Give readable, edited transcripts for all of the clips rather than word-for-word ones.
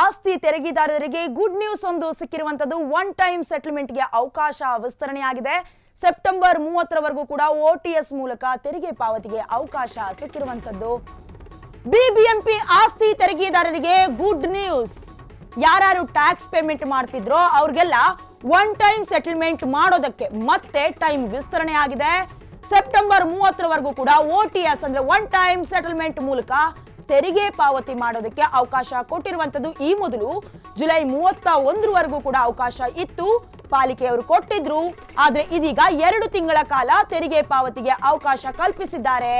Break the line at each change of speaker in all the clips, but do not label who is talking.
ಆಸ್ತಿ ತೆರಿಗೆದಾರರಿಗೆ good news ಒಂದು ಸಿಕ್ಕಿರುವಂತದ್ದು one time settlement ಗೆ ಅವಕಾಶ ವಿಸ್ತರಣೆಯಾಗಿದೆ ಸೆಪ್ಟೆಂಬರ್ 30ರವರೆಗೂ ಕೂಡ ಓಟಿಎಸ್ ಮೂಲಕ ತೆರಿಗೆ ಪಾವತಿಗೆ ಅವಕಾಶ ಸಿಕ್ಕಿರುವಂತದ್ದು ಬಿಬಿಎಂಪಿ ಆಸ್ತಿ ತೆರಿಗೆದಾರರಿಗೆ ಗುಡ್ ನ್ಯೂಸ್ ಯಾರು ಟ್ಯಾಕ್ಸ್ ಪೇಮೆಂಟ್ ಮಾಡ್ತಿದ್ರೋ ಅವರಿಗೆಲ್ಲ ಒನ್ ಟೈಮ್ ಸೆಟಲ್ಮೆಂಟ್ ಮಾಡೋದಕ್ಕೆ ಮತ್ತೆ ಟೈಮ್ ವಿಸ್ತರಣೆ ಆಗಿದೆ ಸೆಪ್ಟೆಂಬರ್ 30ರವರೆಗೂ ಕೂಡ ಓಟಿಎಸ್ ಅಂದ್ರೆ ಒನ್ ಟೈಮ್ ಸೆಟಲ್ಮೆಂಟ್ ಮೂಲಕ ತೆರಿಗೆ ಪಾವತಿ ಮಾಡೋದಕ್ಕೆ ಅವಕಾಶ ಕೊಟ್ಟಿರುವಂತದ್ದು ಈ ಮೊದಲು ಜುಲೈ 31ರವರೆಗೂ ಕೂಡ ಅವಕಾಶ ಇತ್ತು ಪಾಲಿಕೆಯವರು ಕೊಟ್ಟಿದ್ರು ಆದ್ರೆ ಇದೀಗ 2 ತಿಂಗಳ ಕಾಲ ತೆರಿಗೆ ಪಾವತಿಗೆ ಅವಕಾಶ ಕಲ್ಪಿಸಿದ್ದಾರೆ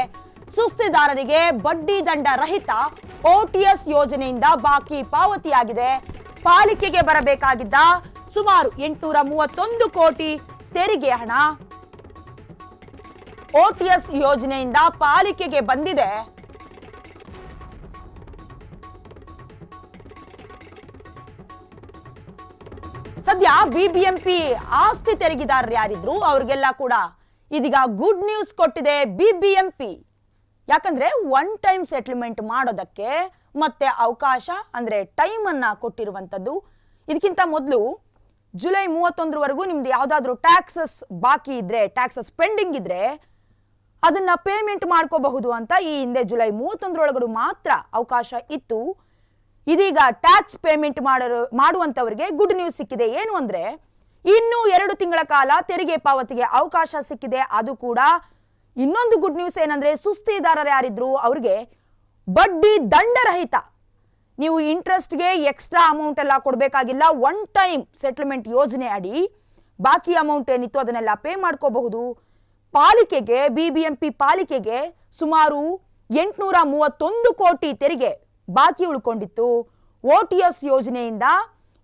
ಸುಸ್ತಿದಾರರಿಗೆ ಬಡ್ಡಿ ದಂಡ ರಹಿತ ಓಟಿಎಸ್ ಯೋಜನೆಯಿಂದ ಬಾಕಿ ಪಾವತಿಯಾಗಿದೆ ಪಾಲಿಕೆಗೆ ಬರಬೇಕಾಗಿದ್ದ ಸುಮಾರು 831 ಕೋಟಿ ತೆರಿಗೆ ಹಣ ಓಟಿಎಸ್ ಯೋಜನೆಯಿಂದ ಪಾಲಿಕೆಗೆ ಬಂದಿದೆ ಸದ್ಯ ಬಿಬಿಎಂಪಿ ಆಸ್ತಿ ತೆರಿಗೆದಾರರು ಯಾರಿದ್ರು ಅವರಿಗೆಲ್ಲ ಕೂಡ ಇದೀಗ ಗುಡ್ ನ್ಯೂಸ್ ಕೊಟ್ಟಿದೆ ಬಿಬಿಎಂಪಿ ಯಾಕಂದ್ರೆ ಒನ್ ಟೈಮ್ ಸೆಟಲ್ಮೆಂಟ್ ಮಾಡೋದಕ್ಕೆ ಮತ್ತೆ ಅವಕಾಶ ಅಂದ್ರೆ ಟೈಮ್ ಅನ್ನ ಕೊಟ್ಟಿರುವಂತದ್ದು ಇದಕ್ಕಿಂತ ಮೊದಲು ಜುಲೈ 31ರವರೆಗೂ ನಿಮ್ದು ಯಾವ್ದಾದ್ರು ಟ್ಯಾಕ್ಸಸ್ ಬಾಕಿ ಇದ್ರೆ ಟ್ಯಾಕ್ಸಸ್ ಪೆಂಡಿಂಗ್ ಇದ್ರೆ ಅದನ್ನ ಪೇಮೆಂಟ್ ಮಾಡ್ಕೋಬಹುದು ಅಂತ ಈ ಹಿಂದೆ ಜುಲೈ 31ರೊಳಗಡೆ ಮಾತ್ರ ಅವಕಾಶ ಇತ್ತು ಇದೀಗ ಟ್ಯಾಕ್ಸ್ ಪೇಮೆಂಟ್ ಮಾಡುವಂತವರಿಗೆ ಗುಡ್ ನ್ಯೂಸ್ ಸಿಕ್ಕಿದೆ ಏನು ಅಂದ್ರೆ ಇನ್ನೂ 2 ತಿಂಗಳ ಕಾಲ ತೆರಿಗೆ ಪಾವತಿಗೆ ಅವಕಾಶ ಸಿಕ್ಕಿದೆ ಅದು ಕೂಡ ಇನ್ನೊಂದು ಗುಡ್ ನ್ಯೂಸ್ ಏನಂದ್ರೆ ಸುಸ್ತಿದಾರರು ಯಾರಿದ್ರು ಅವರಿಗೆ ಬಡ್ಡಿ ದಂಡರಹಿತ ನೀವು ಇಂಟ್ರೆಸ್ಟ್ಗೆ ಎಕ್ಸ್ಟ್ರಾ ಅಮೌಂಟ್ ಎಲ್ಲ ಕೊಡಬೇಕಾಗಿಲ್ಲ ಒನ್ ಟೈಮ್ ಸೆಟಲ್ಮೆಂಟ್ ಯೋಜನೆ ಅಡಿ ಬಾಕಿ ಅಮೌಂಟ್ ಏನಿತ್ತು ಅದನ್ನೆಲ್ಲ ಪೇ ಮಾಡ್ಕೋಬಹುದು ಪಾಲಿಕೆಗೆ ಬಿಬಿಎಂಪಿ ಪಾಲಿಕೆಗೆ ಸುಮಾರು 831 ಕೋಟಿ ತೆರಿಗೆ ಬಾಕಿ ಉಳ್ಕೊಂಡಿತ್ತು ಓಟಿಎಸ್ ಯೋಜನೆಯಿಂದ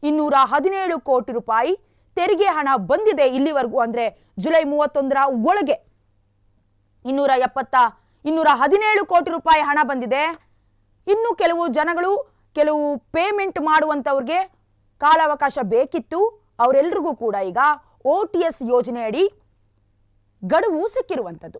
217 ಕೋಟಿ ರೂಪಾಯಿ ತೆರಿಗೆ ಹಣ ಬಂದಿದೆ ಇಲ್ಲಿವರೆಗೂ ಅಂದ್ರೆ ಜುಲೈ 31ರ ಒಳಗೆ 217 ಕೋಟಿ ರೂಪಾಯಿ ಹಣ ಬಂದಿದೆ ಇನ್ನು ಕೆಲವು ಜನಗಳು ಕೆಲವು ಪೇಮೆಂಟ್ ಮಾಡುವಂತವ್ರಿಗೆ ಕಾಲಾವಕಾಶ ಬೇಕಿತ್ತು ಅವರೆಲ್ಲರಿಗೂ ಕೂಡ ಈಗ ಓಟಿಎಸ್ ಯೋಜನೆ ಅಡಿ ಗಡುವು ಸಿಕ್ಕಿರುವಂತದ್ದು